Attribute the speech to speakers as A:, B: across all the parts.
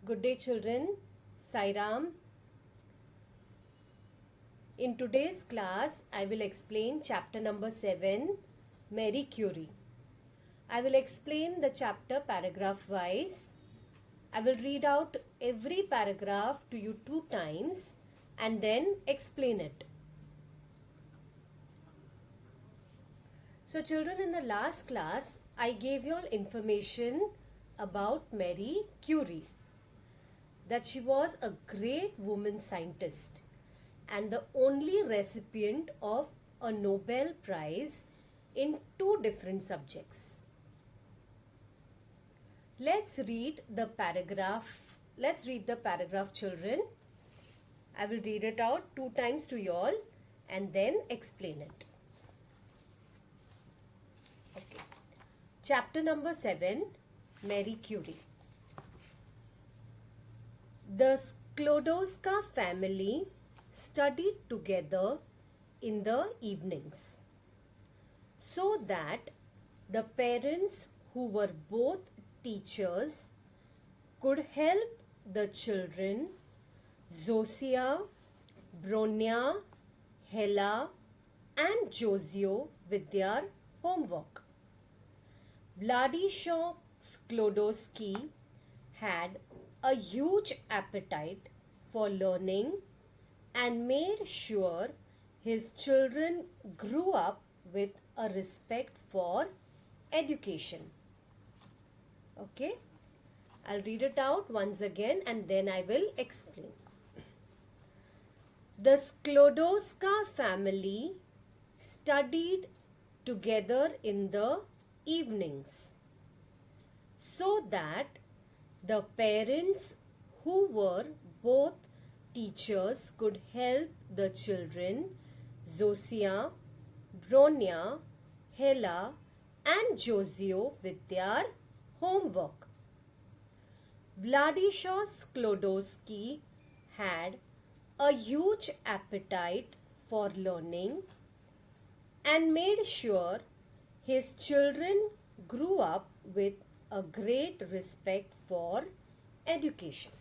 A: Good day, children. Sairam. In today's class, I will explain chapter number 7, Marie Curie. I will explain the chapter paragraph wise. I will read out every paragraph to you 2 times and then explain it. So children, in the last class, I gave you all information about Marie Curie. That she was a great woman scientist and the only recipient of a Nobel Prize in 2 different subjects. Let's read the paragraph. Let's read the paragraph, children. I will read it out 2 times to you all and then explain it. Okay. Chapter number 7, Marie Curie. The Sklodowska family studied together in the evenings so that the parents, who were both teachers, could help the children Zosia, Bronya, Hella and Josio with their homework. Władysław Sklodowski had a huge appetite for learning and made sure his children grew up with a respect for education. Okay, I'll read it out once again and then I will explain. The Sklodowska family studied together in the evenings so that the parents, who were both teachers, could help the children Zosia, Bronya, Hella and Josio with their homework. Władysław Sklodowski had a huge appetite for learning and made sure his children grew up with a great respect for education.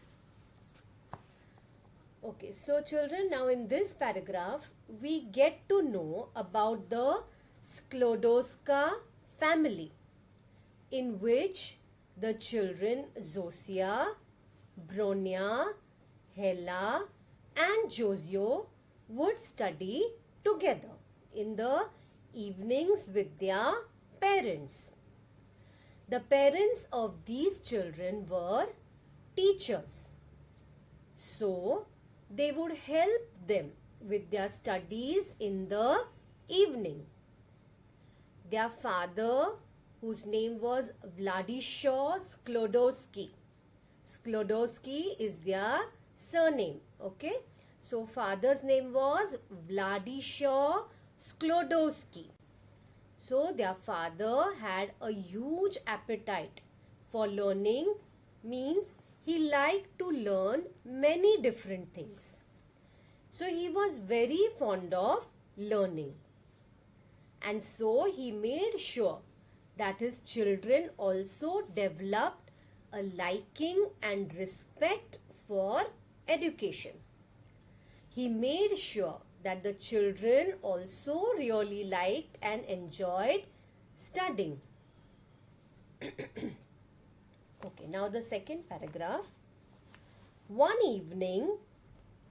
A: Okay, so children, now in this paragraph, we get to know about the Sklodowska family, in which the children Zosia, Bronya, Hella and Josio would study together in the evenings with their parents. The parents of these children were teachers, so they would help them with their studies in the evening. Their father, whose name was Władysław Sklodowski. Sklodowski is their surname. Okay, so father's name was Władysław Sklodowski. So their father had a huge appetite for learning, means he liked to learn many different things. So he was very fond of learning. And so he made sure that his children also developed a liking and respect for education. He made sure that the children also really liked and enjoyed studying. Okay, now the second paragraph. One evening,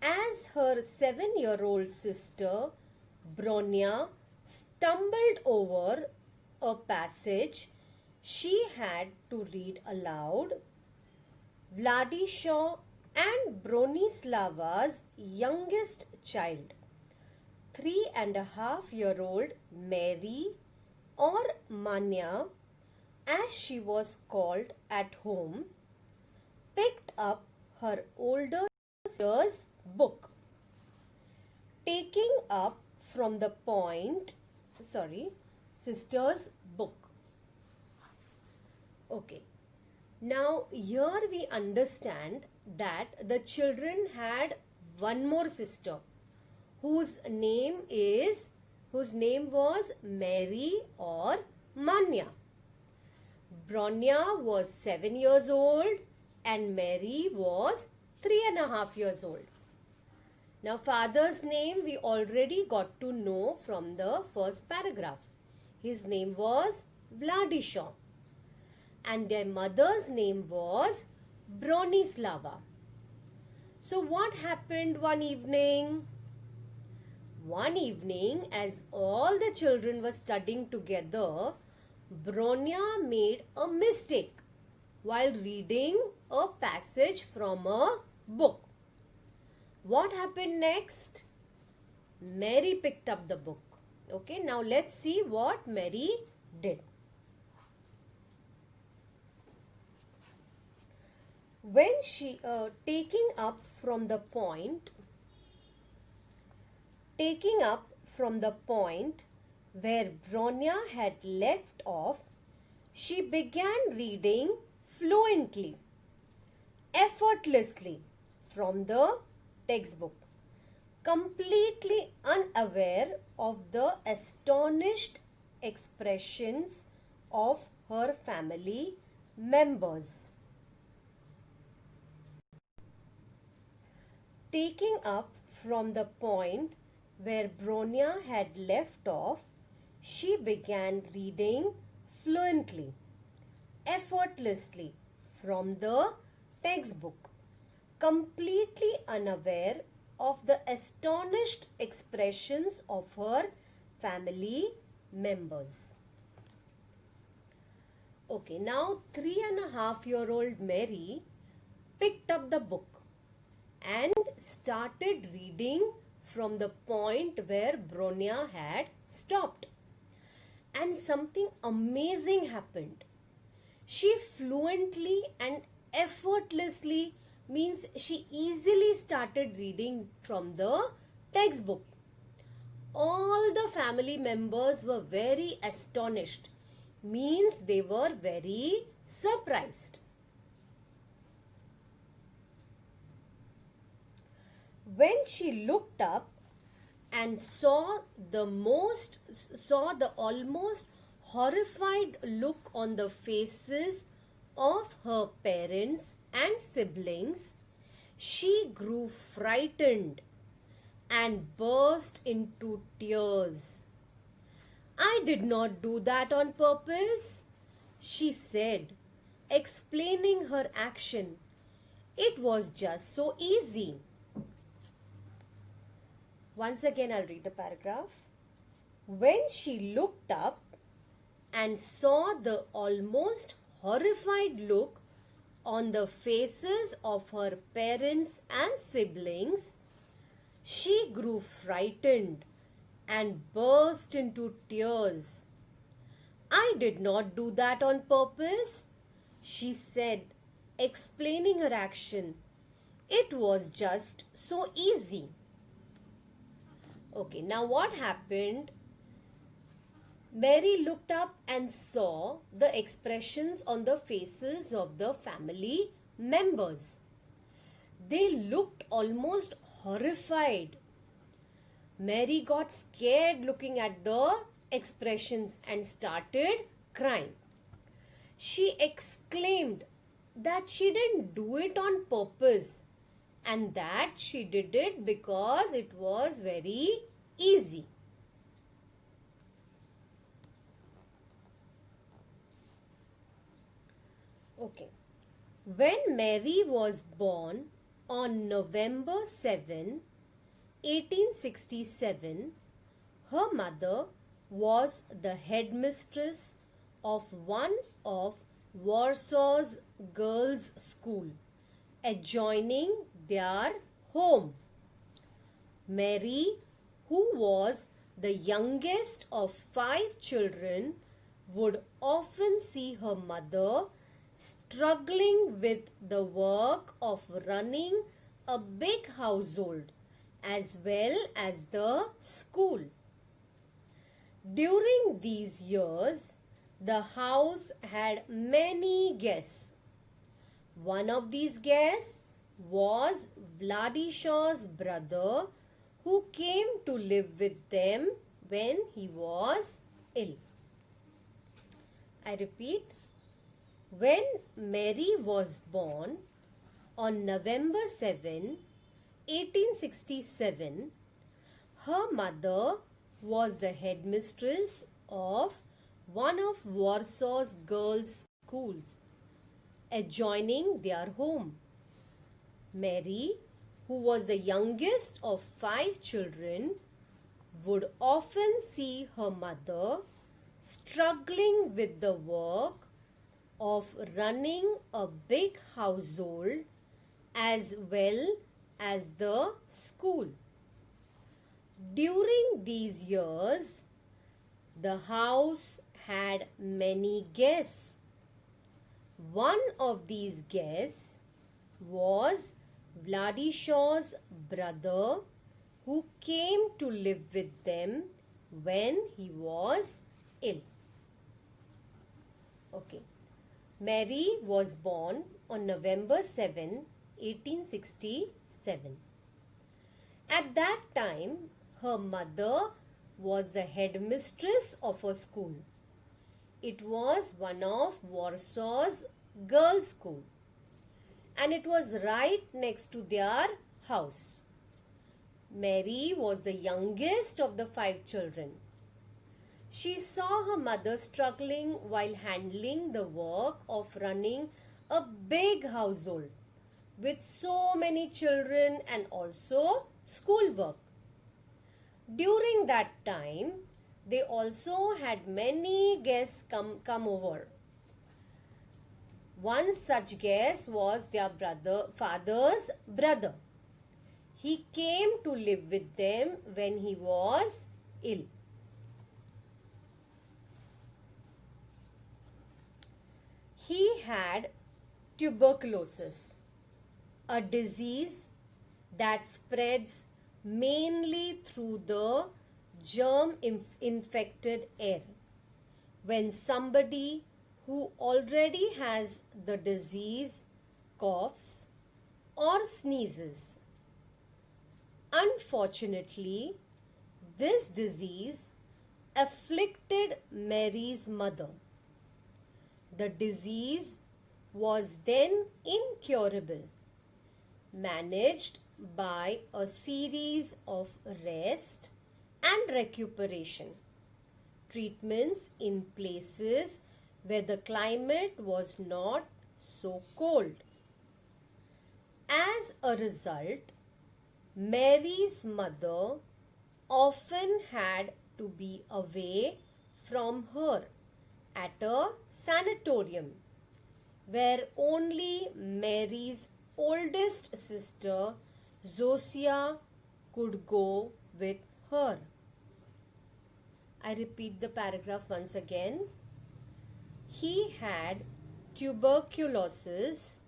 A: as her 7-year-old sister Bronya stumbled over a passage she had to read aloud, Władysław and Bronislava's youngest child, 3.5-year-old Mary, or Manya as she was called at home, picked up her older sister's book. Taking up from the point, sister's book. Okay, now here we understand that the children had one more sister whose name was Mary or Manya. Bronya was 7 years old and Mary was 3.5 years old. Now, father's name we already got to know from the first paragraph. His name was Vladishaw, and their mother's name was Bronislava. So, what happened one evening? One evening, as all the children were studying together, Bronya made a mistake while reading a passage from a book. What happened next? Mary picked up the book. Okay, now let's see what Mary did. When she taking up from the point where Bronya had left off, she began reading fluently, effortlessly from the textbook, completely unaware of the astonished expressions of her family members. Taking up from the point where Bronya had left off, she began reading fluently, effortlessly from the textbook, completely unaware of the astonished expressions of her family members. Okay, now 3.5-year-old Mary picked up the book and started reading from the point where Bronya had stopped. And something amazing happened. She fluently and effortlessly means she easily started reading from the textbook. All the family members were very astonished, means they were very surprised. When she looked up and saw the almost horrified look on the faces of her parents and siblings, she grew frightened and burst into tears. "I did not do that on purpose," she said, explaining her action. "It was just so easy." Once again, I'll read the paragraph. When she looked up and saw the almost horrified look on the faces of her parents and siblings, she grew frightened and burst into tears. "I did not do that on purpose," she said, explaining her action. "It was just so easy." Okay, now what happened? Mary looked up and saw the expressions on the faces of the family members. They looked almost horrified. Mary got scared looking at the expressions and started crying. She exclaimed that she didn't do it on purpose and that she did it because it was very easy. Okay. When Mary was born on November 7, 1867, her mother was the headmistress of one of Warsaw's girls' school adjoining their home. Mary, who was the youngest of 5 children, would often see her mother struggling with the work of running a big household as well as the school. During these years, the house had many guests. One of these guests was Vladishaw's brother, who came to live with them when he was ill. I repeat, When Mary was born on November 7, 1867, her mother was the headmistress of one of Warsaw's girls' schools adjoining their home. Mary, who was the youngest of 5 children, would often see her mother struggling with the work of running a big household as well as the school. During these years, the house had many guests. One of these guests was Vladishaw's brother, who came to live with them when he was ill. Okay. Mary was born on November 7, 1867. At that time, her mother was the headmistress of a school. It was one of Warsaw's girls' school, and it was right next to their house. Mary was the youngest of the 5 children. She saw her mother struggling while handling the work of running a big household with so many children and also schoolwork. During that time, they also had many guests come over. One such guest was their father's brother. He came to live with them when he was ill. He had tuberculosis, a disease that spreads mainly through the germ-infected air. When somebody who already has the disease coughs or sneezes. Unfortunately, this disease afflicted Mary's mother. The disease was then incurable, managed by a series of rest and recuperation treatments in places where the climate was not so cold. As a result, Mary's mother often had to be away from her at a sanatorium where only Mary's oldest sister Zosia could go with her. I repeat the paragraph once again. He had tuberculosis,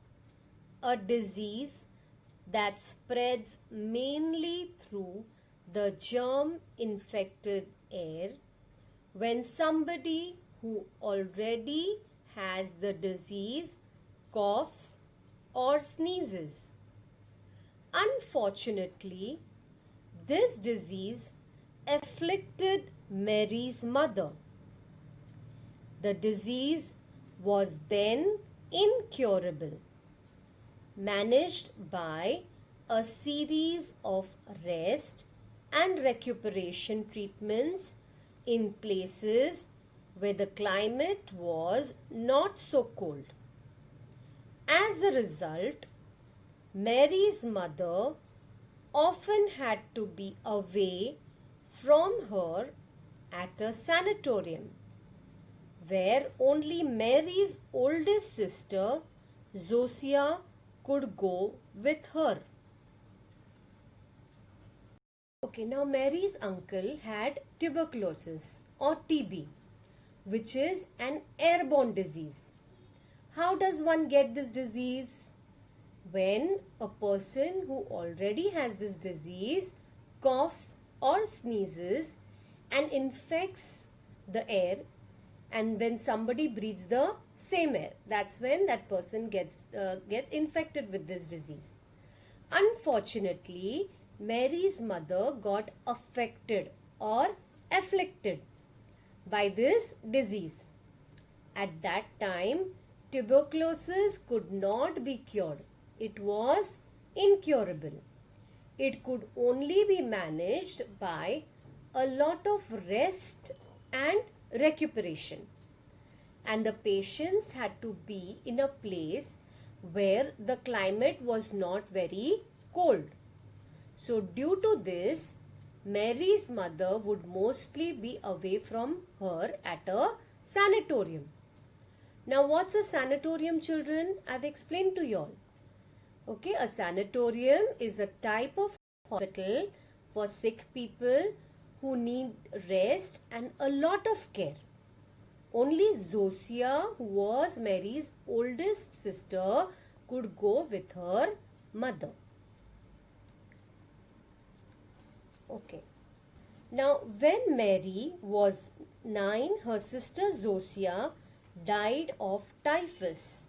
A: a disease that spreads mainly through the germ-infected air. When somebody who already has the disease coughs or sneezes. Unfortunately, this disease afflicted Mary's mother. The disease was then incurable, managed by a series of rest and recuperation treatments in places where the climate was not so cold. As a result, Mary's mother often had to be away from her at a sanatorium where only Mary's oldest sister Zosia could go with her. Okay, now Mary's uncle had tuberculosis or TB, which is an airborne disease. How does one get this disease? When a person who already has this disease coughs or sneezes and infects the air, and when somebody breathes the same air, that's when that person gets infected with this disease. Unfortunately, Mary's mother got affected or afflicted by this disease. At that time, Tuberculosis could not be cured. It was incurable. It could only be managed by a lot of rest and recuperation. And the patients had to be in a place where the climate was not very cold. So, due to this, Mary's mother would mostly be away from her at a sanatorium. Now, what's a sanatorium, children? I've explained to you all. Okay, a sanatorium is a type of hospital for sick people who need rest and a lot of care. Only Zosia, who was Mary's oldest sister, could go with her mother. Okay. Now, when Mary was 9, her sister Zosia died of typhus.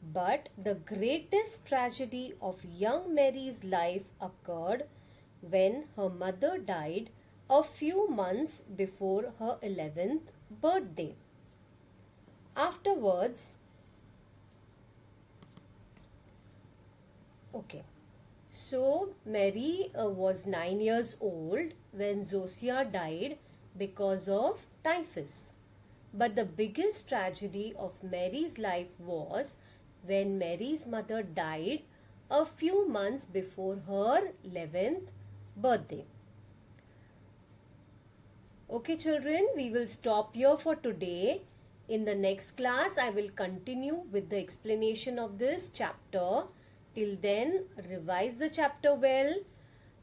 A: But the greatest tragedy of young Mary's life occurred when her mother died a few months before her 11th birthday. Afterwards, okay, so Mary was 9 years old when Zosia died because of typhus. But the biggest tragedy of Mary's life was when Mary's mother died a few months before her 11th birthday. Okay, children, we will stop here for today. In the next class, I will continue with the explanation of this chapter. Till then, revise the chapter well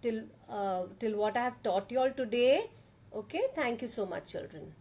A: till what I have taught you all today. Okay, thank you so much, children.